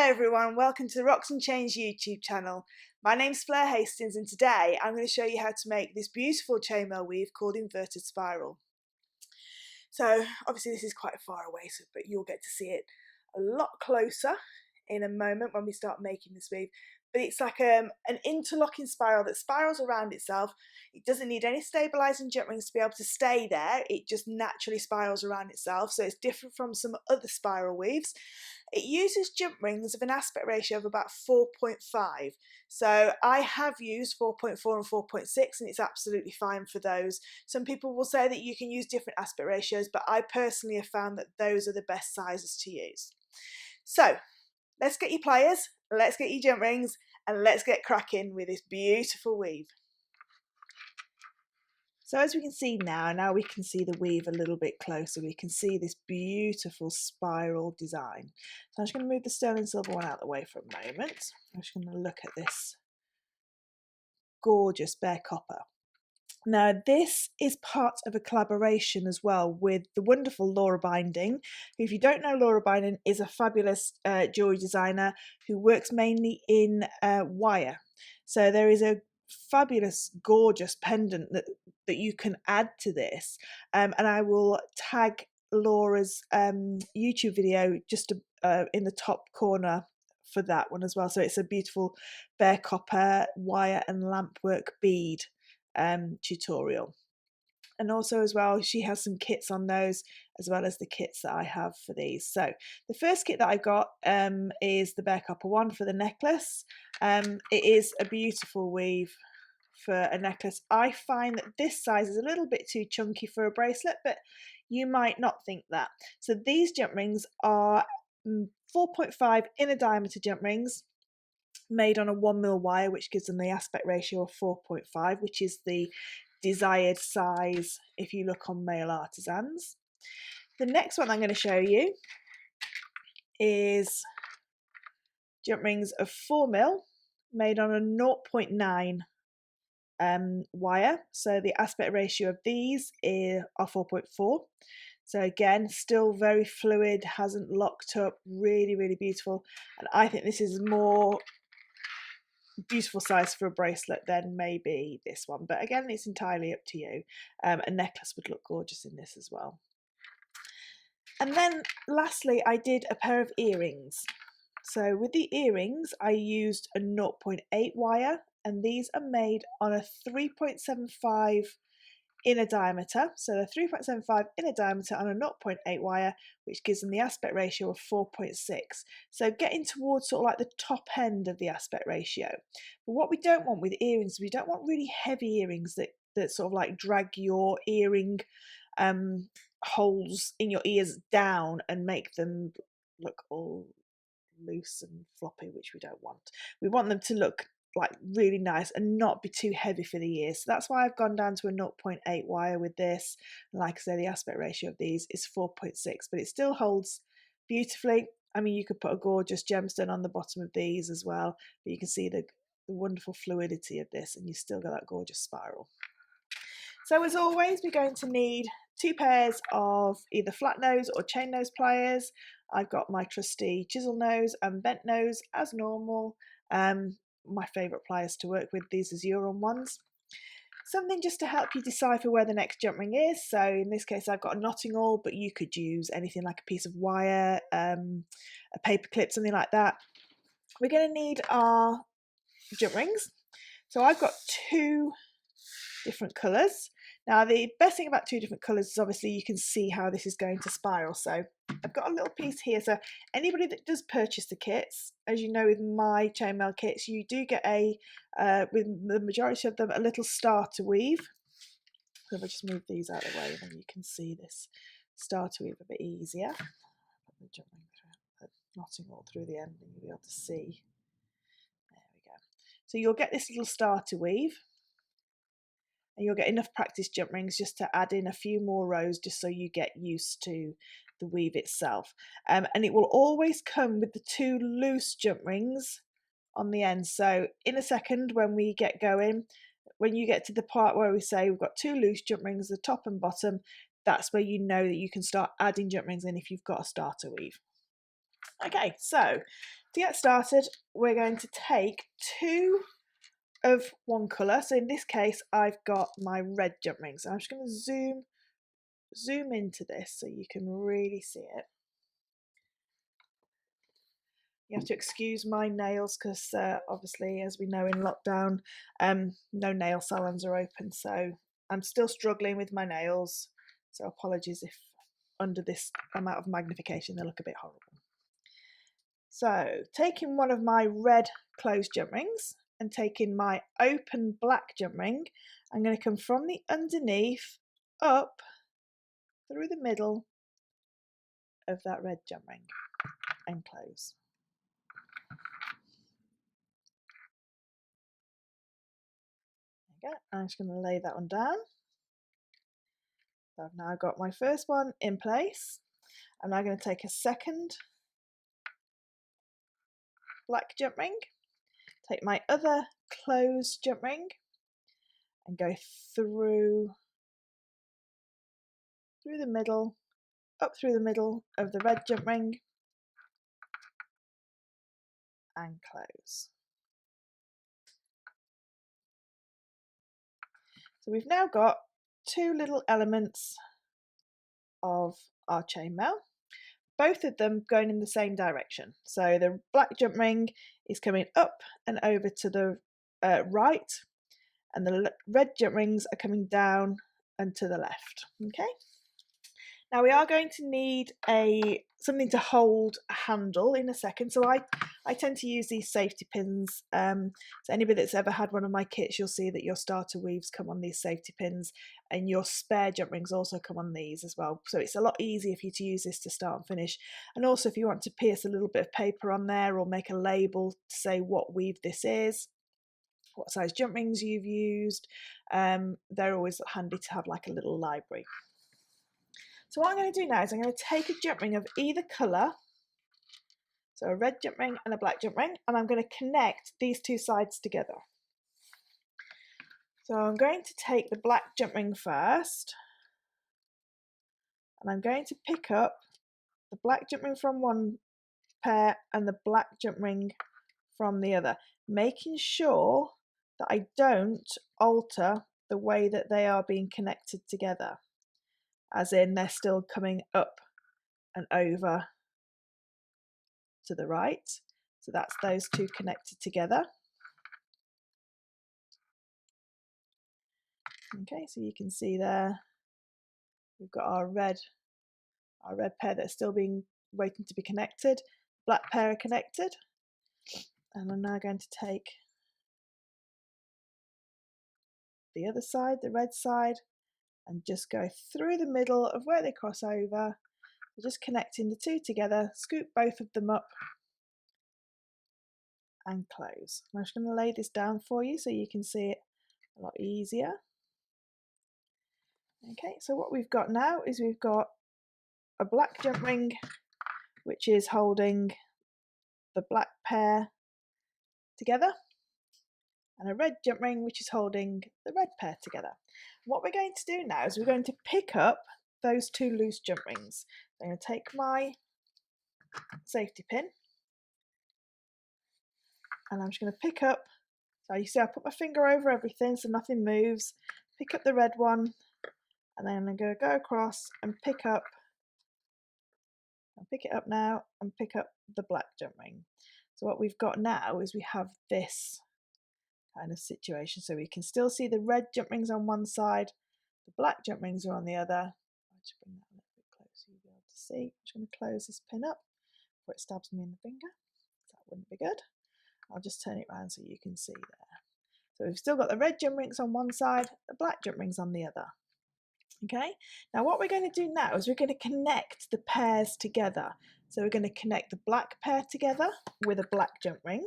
Hello everyone, welcome to the Rocks and Chains YouTube channel. My name's Fleur Hastings and today I'm going to show you how to make this beautiful chainmail weave called Inverted Spiral. So obviously this is quite far away, but you'll get to see it a lot closer in a moment when we start making this weave. But it's like an interlocking spiral that spirals around itself. It doesn't need any stabilising jump rings to be able to stay there. It just naturally spirals around itself. So it's different from some other spiral weaves. It uses jump rings of an aspect ratio of about 4.5. So I have used 4.4 and 4.6 and it's absolutely fine for those. Some people will say that you can use different aspect ratios, but I personally have found that those are the best sizes to use. So let's get your pliers, let's get your jump rings, and let's get cracking with this beautiful weave. So as we can see now we can see the weave a little bit closer. We can see this beautiful spiral design. So I'm just going to move the sterling silver one out of the way for a moment. I'm just going to look at this gorgeous bare copper. Now this is part of a collaboration as well with the wonderful Laura Binding, who, if you don't know, Laura Binding is a fabulous jewellery designer who works mainly in wire. So there is a fabulous gorgeous pendant that you can add to this, and I will tag Laura's YouTube video just in the top corner for that one as well. So it's a beautiful bare copper wire and lampwork bead tutorial, and also as well she has some kits on those as well as the kits that I have for these. So the first kit that I got is the bare copper one for the necklace. It is a beautiful weave for a necklace. I find that this size is a little bit too chunky for a bracelet, but you might not think that. So these jump rings are 4.5 inner diameter jump rings made on a 1mm wire, which gives them the aspect ratio of 4.5, which is the desired size if you look on Maille Artisans. The next one I'm going to show you is jump rings of 4mm made on a 0.9 wire. So the aspect ratio of these are 4.4. So again, still very fluid, hasn't locked up, really beautiful. And I think this is more beautiful size for a bracelet than maybe this one, but again it's entirely up to you. A necklace would look gorgeous in this as well. And then lastly I did a pair of earrings. So with the earrings I used a 0.8 wire, and these are made on a 3.75 inner diameter. So the 3.75 inner diameter on a 0.8 wire, which gives them the aspect ratio of 4.6. So getting towards sort of like the top end of the aspect ratio. But what we don't want with earrings, we don't want really heavy earrings that sort of like drag your earring holes in your ears down and make them look all loose and floppy, which we don't want. We want them to look like really nice and not be too heavy for the ears. So that's why I've gone down to a 0.8 wire with this. And like I say, the aspect ratio of these is 4.6, but it still holds beautifully. I mean, you could put a gorgeous gemstone on the bottom of these as well, but you can see the wonderful fluidity of this, and you still got that gorgeous spiral. So as always, we're going to need 2 pairs of either flat nose or chain nose pliers. I've got my trusty chisel nose and bent nose as normal. My favourite pliers to work with, these are Jewellery ones. Something just to help you decipher where the next jump ring is. So in this case I've got a knotting awl, but you could use anything like a piece of wire, a paper clip, something like that. We're going to need our jump rings. So I've got 2 different colours. Now the best thing about 2 different colours is obviously you can see how this is going to spiral. So I've got a little piece here. So anybody that does purchase the kits, as you know with my chainmail kits, you do get with the majority of them, a little starter weave. So if I just move these out of the way, then you can see this starter weave a bit easier. Put the jump ring through, knotting all through the end, and you'll be able to see. There we go. So you'll get this little starter weave. And you'll get enough practice jump rings just to add in a few more rows just so you get used to the weave itself. And it will always come with the 2 loose jump rings on the end. So in a second when we get going, when you get to the part where we say we've got 2 loose jump rings, the top and bottom, that's where you know that you can start adding jump rings in if you've got a starter weave. Okay, so To get started, we're going to take 2 of one colour. So in this case, I've got my red jump rings. I'm just going to zoom into this so you can really see it. You have to excuse my nails because obviously, as we know, in lockdown, no nail salons are open. So I'm still struggling with my nails. So apologies if under this amount of magnification they look a bit horrible. So taking one of my red closed jump rings and taking my open black jump ring, I'm going to come from the underneath up through the middle of that red jump ring and close. There you go. I'm just going to lay that one down. So I've now got my first one in place. I'm now going to take a second black jump ring, take my other closed jump ring and go through the middle, up through the middle of the red jump ring and close. So we've now got 2 little elements of our chainmail, both of them going in the same direction. So the black jump ring is coming up and over to the right, and the red jump rings are coming down and to the left. Okay. Now we are going to need something to hold a handle in a second. So I tend to use these safety pins. So anybody that's ever had one of my kits, you'll see that your starter weaves come on these safety pins and your spare jump rings also come on these as well. So it's a lot easier for you to use this to start and finish. And also if you want to pierce a little bit of paper on there or make a label to say what weave this is, what size jump rings you've used, they're always handy to have like a little library. So what I'm going to do now is I'm going to take a jump ring of either colour, so a red jump ring and a black jump ring, and I'm going to connect these 2 sides together. So I'm going to take the black jump ring first, and I'm going to pick up the black jump ring from one pair and the black jump ring from the other, making sure that I don't alter the way that they are being connected together, as in they're still coming up and over to the right. So that's those 2 connected together. Okay, so you can see there we've got our red pair that's still waiting to be connected. Black pair are connected, and I'm now going to take the other side, the red side, and just go through the middle of where they cross over. Just connecting the 2 together, scoop both of them up and close. I'm just going to lay this down for you so you can see it a lot easier. Okay, so what we've got now is we've got a black jump ring which is holding the black pair together, and a red jump ring which is holding the red pair together. What we're going to do now is we're going to pick up those 2 loose jump rings. I'm going to take my safety pin and I'm just going to pick up, so you see I put my finger over everything so nothing moves, pick up the red one, and then I'm going to go across and pick it up now and pick up the black jump ring. So what we've got now is we have this kind of situation. So we can still see the red jump rings on one side, the black jump rings are on the other. I'll just bring that a little bit closer so you'll be able to see. I'm just going to close this pin up before it stabs me in the finger. That wouldn't be good. I'll just turn it around so you can see there. So we've still got the red jump rings on one side, the black jump rings on the other. Okay, now what we're going to do now is we're going to connect the pairs together. So we're going to connect the black pair together with a black jump ring.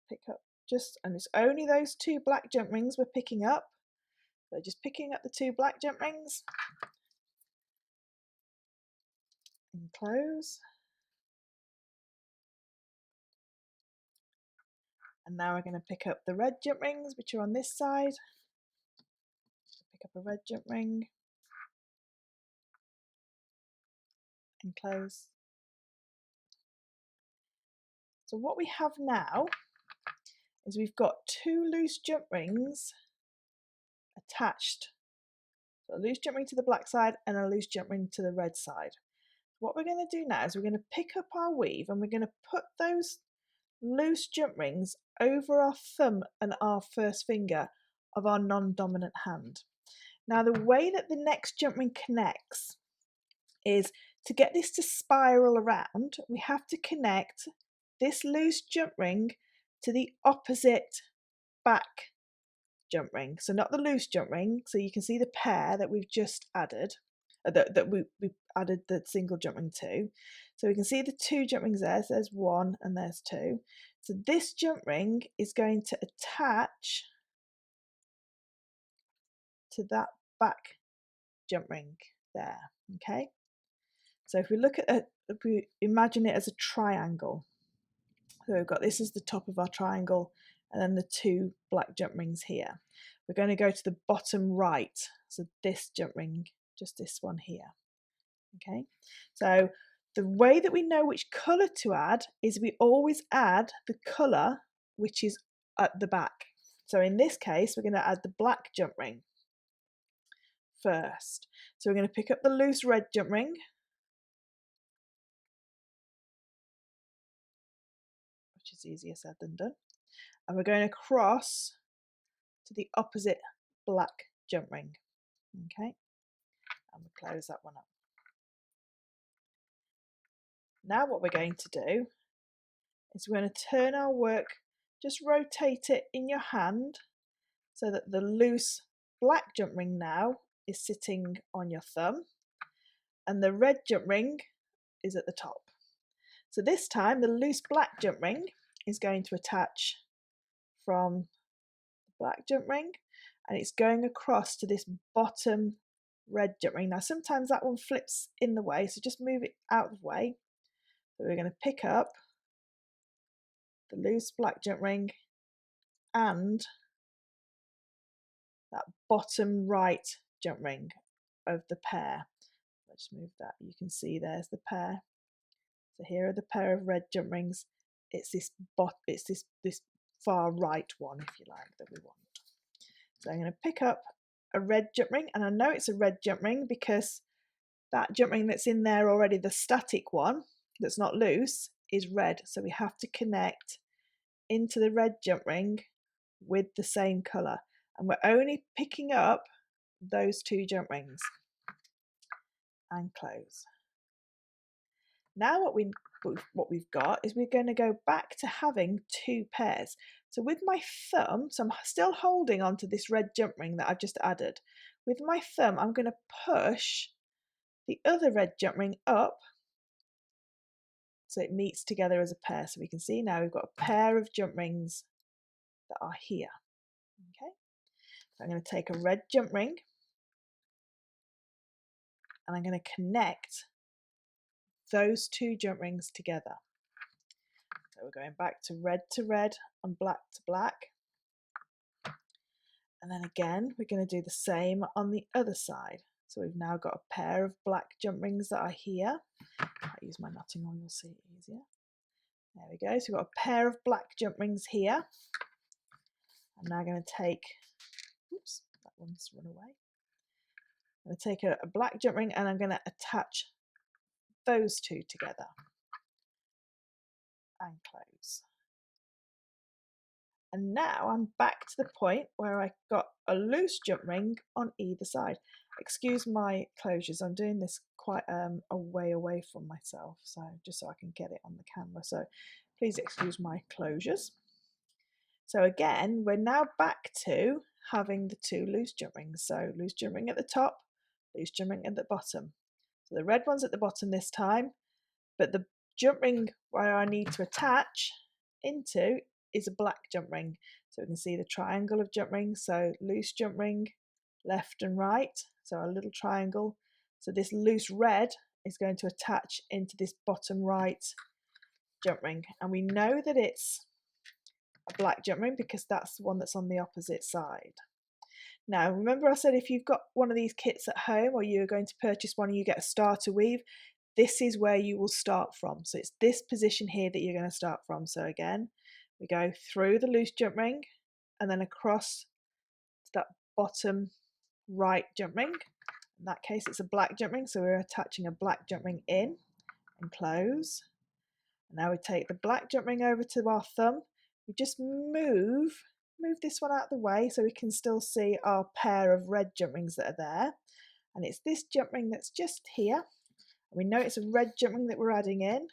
Pick up and it's only those 2 black jump rings we're picking up. So just picking up the 2 black jump rings and close. And now we're going to pick up the red jump rings which are on this side. Pick up a red jump ring and close. So what we have now is we've got 2 loose jump rings attached. So a loose jump ring to the black side and a loose jump ring to the red side. What we're going to do now is we're going to pick up our weave and we're going to put those loose jump rings over our thumb and our first finger of our non-dominant hand. Now the way that the next jump ring connects is, to get this to spiral around, we have to connect this loose jump ring to the opposite back jump ring. So not the loose jump ring, so you can see the pair that we've just added, that we added the single jump ring to. So we can see the 2 jump rings there, so there's 1 and there's 2. So this jump ring is going to attach to that back jump ring there, okay? So if we look at it, if we imagine it as a triangle, so we've got this as the top of our triangle and then the 2 black jump rings here. We're going to go to the bottom right, so this jump ring, just this one here, okay? So the way that we know which colour to add is we always add the colour which is at the back. So in this case, we're going to add the black jump ring first. So we're going to pick up the loose red jump ring, which is easier said than done, and we're going across to the opposite black jump ring, okay, and we'll close that one up. Now what we're going to do is we're going to turn our work, just rotate it in your hand so that the loose black jump ring now is sitting on your thumb and the red jump ring is at the top. So this time the loose black jump ring is going to attach from the black jump ring and it's going across to this bottom red jump ring. Now sometimes that one flips in the way, so just move it out of the way. So we're going to pick up the loose black jump ring and that bottom right jump ring of the pair. Let's move that. You can see there's the pair. So here are the pair of red jump rings. It's this this far right one, if you like, that we want. So I'm going to pick up a red jump ring, and I know it's a red jump ring because that jump ring that's in there already, the static one that's not loose, is red. So we have to connect into the red jump ring with the same colour, and we're only picking up those 2 jump rings and close. Now what we've got is we're going to go back to having 2 pairs. So with my thumb, so I'm still holding onto this red jump ring that I've just added. With my thumb, I'm going to push the other red jump ring up so it meets together as a pair. So we can see now we've got a pair of jump rings that are here. Okay, so I'm going to take a red jump ring and I'm going to connect those 2 jump rings together. So we're going back to red and black to black. And then again, we're going to do the same on the other side. So we've now got a pair of black jump rings that are here. I'll use my knotting on, you'll see it easier. There we go. So we've got a pair of black jump rings here. I'm now going to take, oops, that one's run away. I'm going to take a black jump ring and I'm going to attach those 2 together and close. And now I'm back to the point where I got a loose jump ring on either side. Excuse my closures, I'm doing this quite a way away from myself, so just so I can get it on the camera, so please excuse my closures. So again, we're now back to having the 2 loose jump rings. So loose jump ring at the top, loose jump ring at the bottom. So the red one's at the bottom this time, but the jump ring where I need to attach into is a black jump ring. So we can see the triangle of jump rings. So loose jump ring, left and right. So a little triangle. So this loose red is going to attach into this bottom right jump ring. And we know that it's a black jump ring because that's the one that's on the opposite side. Now, remember I said if you've got one of these kits at home or you're going to purchase one and you get a starter weave, this is where you will start from. So it's this position here that you're going to start from. So again, we go through the loose jump ring and then across to that bottom right jump ring. In that case, it's a black jump ring, so we're attaching a black jump ring in and close. And now we take the black jump ring over to our thumb. We just move this one out of the way so we can still see our pair of red jump rings that are there. And it's this jump ring that's just here. We know it's a red jump ring that we're adding in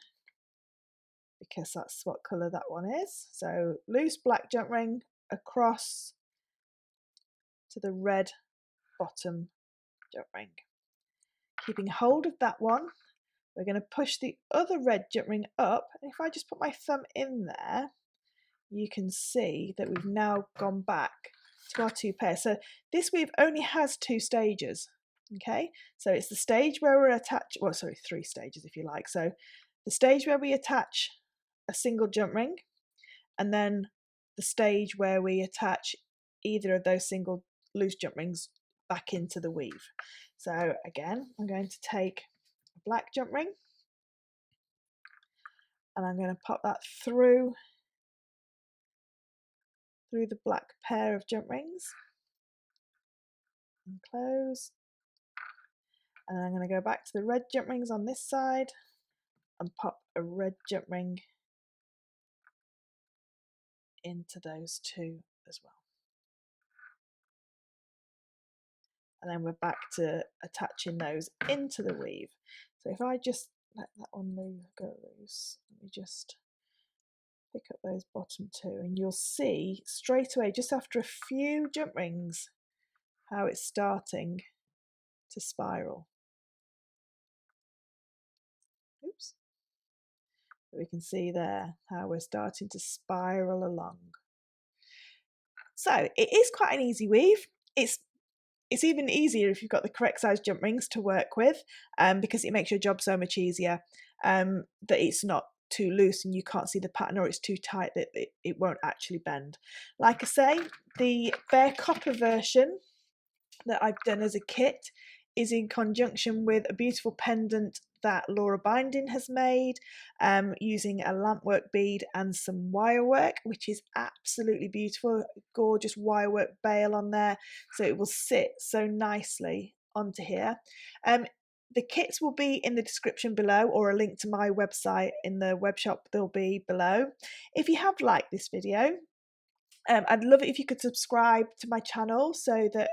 because that's what colour that one is. So loose black jump ring across to the red bottom jump ring. Keeping hold of that one, we're going to push the other red jump ring up. And if I just put my thumb in there, you can see that we've now gone back to our two pairs. So this weave only has 2 stages. Okay, so it's the stage where we're attached, well, sorry, 3 stages if you like. So the stage where we attach a single jump ring, and then the stage where we attach either of those single loose jump rings back into the weave. So again, I'm going to take a black jump ring and I'm going to pop that through the black pair of jump rings and close. And I'm going to go back to the red jump rings on this side and pop a red jump ring into those 2 as well. And then we're back to attaching those into the weave. So if I just let that one go loose, let me just pick up those bottom 2 and you'll see straight away, just after a few jump rings, how it's starting to spiral. Oops. So we can see there how we're starting to spiral along. So it is quite an easy weave. It's even easier if you've got the correct size jump rings to work with, because it makes your job so much easier, that it's not too loose and you can't see the pattern, or it's too tight that it won't actually bend. Like I say, the bare copper version that I've done as a kit is in conjunction with a beautiful pendant that Laura Binding has made, using a lampwork bead and some wirework, which is absolutely beautiful. Gorgeous wirework bail on there, so it will sit so nicely onto here. The kits will be in the description below, or a link to my website in the web shop, they'll be below. If you have liked this video, I'd love it if you could subscribe to my channel so that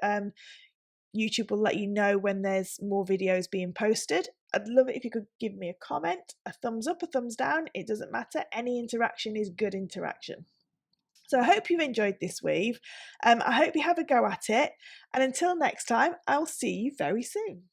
YouTube will let you know when there's more videos being posted. I'd love it if you could give me a comment, a thumbs up, a thumbs down, it doesn't matter. Any interaction is good interaction. So I hope you've enjoyed this weave. I hope you have a go at it. And until next time, I'll see you very soon.